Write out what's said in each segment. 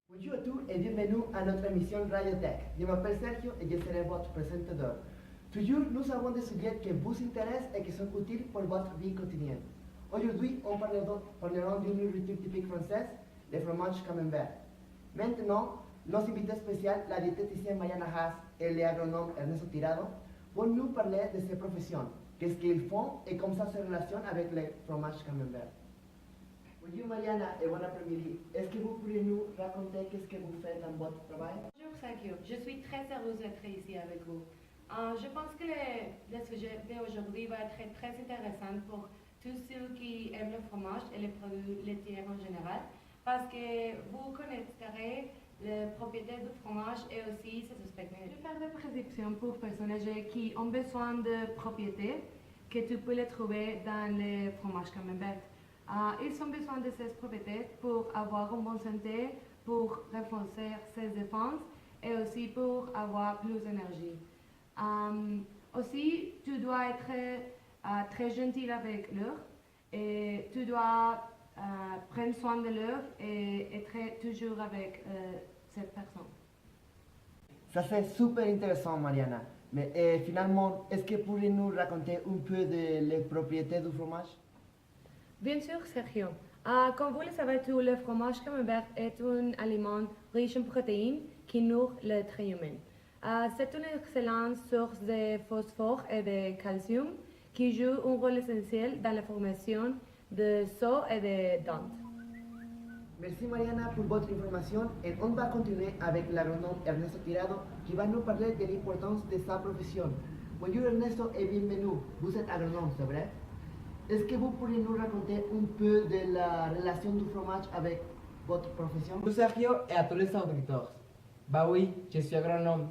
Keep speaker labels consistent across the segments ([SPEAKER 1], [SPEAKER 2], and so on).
[SPEAKER 1] Bonjour à tous et bienvenue à notre émission Radio Tech. Je m'appelle Sergio et je serai votre présentateur. Toujours, nous avons des sujets qui vous intéressent et qui sont utiles pour votre vie quotidienne. Aujourd'hui, on parlera d'une nourriture typique française, le fromage camembert. Maintenant, nos invités spéciaux, la diététicienne Mariana Haas et l'agronome Ernesto Tirado, vont nous parler de ces professions, qu'est-ce qu'ils font et comment ça se relationne avec le fromage camembert. Bonjour Mariana et bon après-midi. Est-ce que vous pourriez nous raconter qu'est-ce que vous faites dans votre travail?
[SPEAKER 2] Bonjour Sergio, je suis très heureuse d'être ici avec vous. Je pense que le sujet d'aujourd'hui va être très intéressant pour tous ceux qui aiment le fromage et les produits laitiers en général, parce que vous connaîtrez les propriétés du fromage et aussi ses aspects. Je vais faire des prescriptions pour personnes âgées qui ont besoin de propriétés que tu peux les trouver dans le fromage camembert. Ils ont besoin de ces propriétés pour avoir une bonne santé, pour renforcer ses défenses et aussi pour avoir plus d'énergie. Aussi, tu dois être très gentil avec l'heure et tu dois prendre soin de l'heure et être toujours avec cette personne.
[SPEAKER 1] Ça c'est super intéressant Mariana. Mais finalement, est-ce que vous pourriez nous raconter un peu de les propriétés du fromage?
[SPEAKER 2] Bien sûr, Sergio. Comme vous le savez tous, le fromage camembert est un aliment riche en protéines qui nourrit l'être humain. C'est une excellente source de phosphore et de calcium qui joue un rôle essentiel dans la formation de os et de dents.
[SPEAKER 1] Merci Mariana pour votre information et on va continuer avec l'agronome Ernesto Tirado qui va nous parler de l'importance de sa profession. Bonjour Ernesto et bienvenue. Vous êtes agronome, c'est vrai? Est-ce que vous pourriez nous raconter un peu de la relation du fromage avec votre profession?
[SPEAKER 3] Bonjour Sergio et à tous les auditeurs. Bah oui, je suis agronome.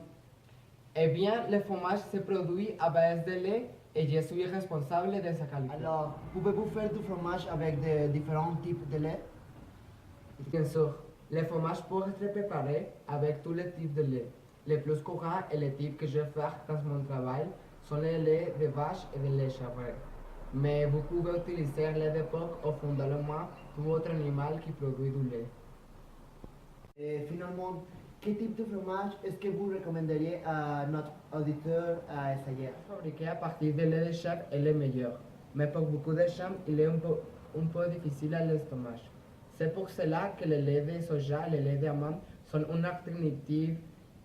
[SPEAKER 3] Eh bien, le fromage se produit à base de lait et je suis responsable de sa qualité.
[SPEAKER 1] Alors, pouvez-vous faire du fromage avec de différents types de lait?
[SPEAKER 3] Bien sûr, le fromage peut être préparé avec tous les types de lait. Les plus courants et les types que je fais dans mon travail sont les laits de vache et de lait chèvre. Mais vous pouvez utiliser lait de porc ou fondamentalement tout autre animal qui produit du lait.
[SPEAKER 1] Et finalement, quel type de fromage est-ce que vous recommanderiez à notre auditeur à essayer?
[SPEAKER 3] Fabriqué à partir de lait de chèvre est le meilleur, mais pour beaucoup de gens, il est un peu difficile à l'estomac. C'est pour cela que le lait de soja et le lait d'amande sont une alternative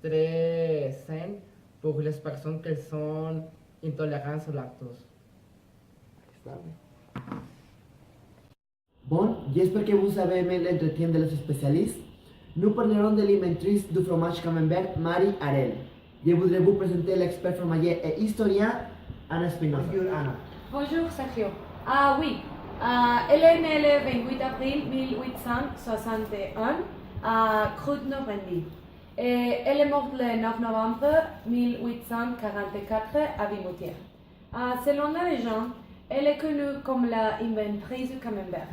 [SPEAKER 3] très saine pour les personnes qui sont intolérantes au lactose.
[SPEAKER 1] Bon, j'espère que vous avez aimé l'entretien de los spécialistes. Nous parlerons de l'inventrice du fromage camembert, Marie Arel. Je voudrais vous présenter l'expert fromager et historien, Anna Espinosa. Bonjour Anna.
[SPEAKER 2] Bonjour Sergio. Oui, elle est née le 28 avril 1861 à Crût-Normandie. Et elle est morte le 9 novembre 1844 à Vimoutiers. Selon la légende, elle est connue comme l'inventrice du camembert.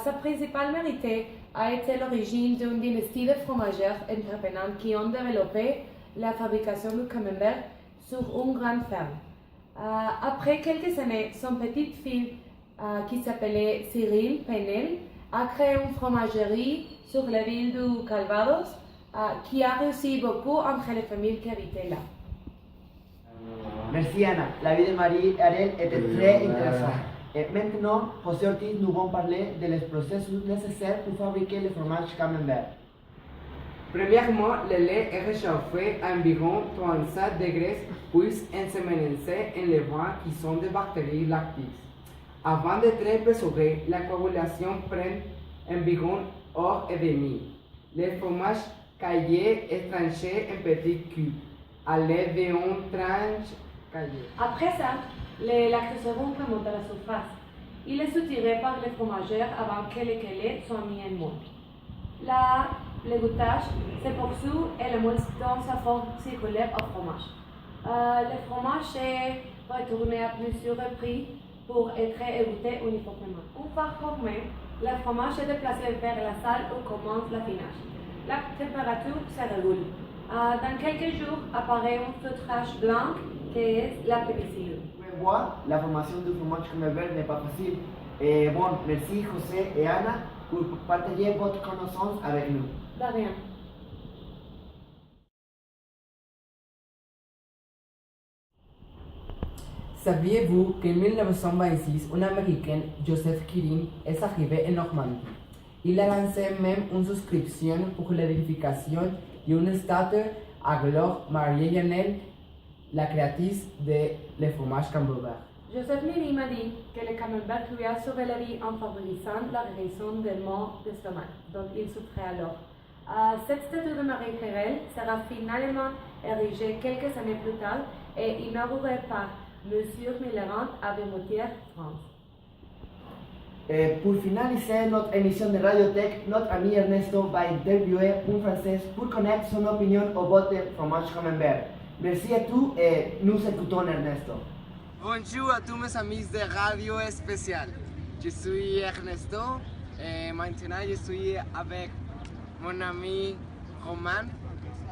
[SPEAKER 2] Sa principale mérite a été l'origine d'une dynastie de fromagères entreprenantes qui ont développé la fabrication du camembert sur une grande ferme. Après quelques années, son petit-fils, qui s'appelait Cyril Penel, a créé une fromagerie sur la ville du Calvados qui a réussi beaucoup entre les familles qui habitaient là.
[SPEAKER 1] Merci Anna. La vie de Marie Arel était très intéressante. Et maintenant, José Ortiz nous va parler des processus nécessaires pour fabriquer le fromage camembert.
[SPEAKER 3] Premièrement, le lait est réchauffé à environ 37 degrés puis ensemencé en levant qui sont des bactéries lactiques. Avant d'être épressuré, la coagulation prend environ 1h30. Le fromage caillé est tranché en petits cubes à l'aide d'une tranche caillée.
[SPEAKER 2] Après ça, les lactosérum remontent à la surface. Il est soutiré par les fromagères avant que les caillés soient mis en moule. Là, le goûtage se poursuit et le moule donne sa forme circulaire au fromage. Le fromage est retourné à plusieurs reprises pour être égoutté uniformément. Une fois formé, le fromage est déplacé vers la salle où commence l'affinage. La température se régule. Dans quelques jours, apparaît un feutrage blanc qui est la pénicilline.
[SPEAKER 1] Vous voir, la formation du fromage camembert n'est pas facile. Et bon, merci José et Anna. pour partager votre connaissance avec nous.
[SPEAKER 2] De rien.
[SPEAKER 3] Saviez-vous qu'en 1926, un Américain, Joseph Kirin, est arrivé en Normandie? Il a lancé même une souscription pour l'édification d'une statue à Gloire Marie-Janelle, la créatrice de le fromage camembert.
[SPEAKER 2] Joseph Méry m'a dit que le camembert lui a sauvé la vie en favorisant la guérison des maux d'estomac dont il souffrait alors. Cette statue de Marie Hérelle sera finalement érigée quelques années plus tard et inaugurée par Monsieur Millerand à Bémoutière, France.
[SPEAKER 1] Pour finaliser notre émission de Radiotech, notre ami Ernesto va interviewer un Français pour connaître son opinion au vote de fromage camembert. Merci à tous et nous écoutons Ernesto.
[SPEAKER 4] Bonjour à tous mes amis de Radio Spécial. Je suis Ernesto et maintenant je suis avec mon ami Roman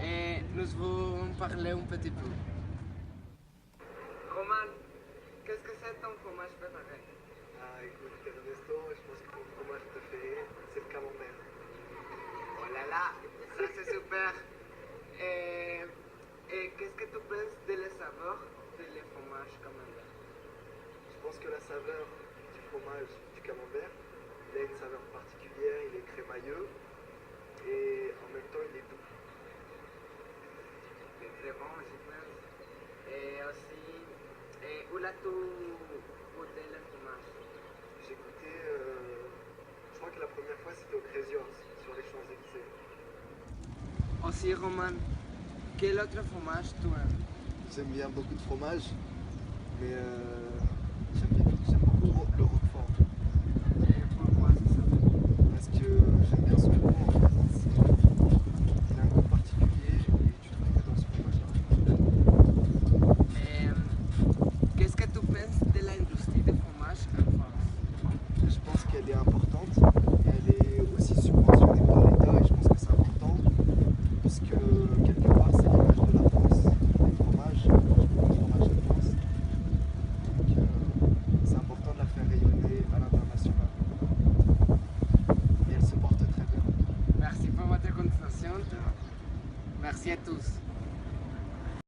[SPEAKER 4] et nous allons parler un petit peu. Roman, qu'est-ce que c'est ton fromage préféré?
[SPEAKER 5] Écoute Ernesto, je pense que mon fromage préféré, c'est le camembert.
[SPEAKER 4] Oh là là, ça c'est super. Et qu'est-ce que tu penses de la saveur du fromage camembert?
[SPEAKER 5] Je pense que la saveur du fromage du camembert, il a une saveur particulière, il est crémailleux et en même temps il est doux.
[SPEAKER 4] C'est très bon, je pense. Et aussi, où l'as-tu goûté le fromage?
[SPEAKER 5] J'ai goûté, je crois que la première fois c'était au Crazy Horse, sur les Champs-Élysées.
[SPEAKER 4] Aussi, Roman, quel autre fromage tu aimes?
[SPEAKER 5] J'aime bien beaucoup de fromage, mais j'aime beaucoup le Roquefort.
[SPEAKER 4] Et pourquoi c'est ça?
[SPEAKER 5] Parce que j'aime bien ce goût en fait. Il a un goût particulier et tu trouves que dans ce fromage-là.
[SPEAKER 4] Et qu'est-ce que tu penses de l'industrie du fromage en France?
[SPEAKER 5] Je pense qu'elle est importante, elle est aussi subventionnée par l'État et je pense que c'est important parce que quelque part c'est l'image de la France, les fromages, le fromage de France. Donc c'est important de la faire rayonner à l'international. Et elle se porte très bien.
[SPEAKER 4] Merci pour votre conversation. Merci à tous.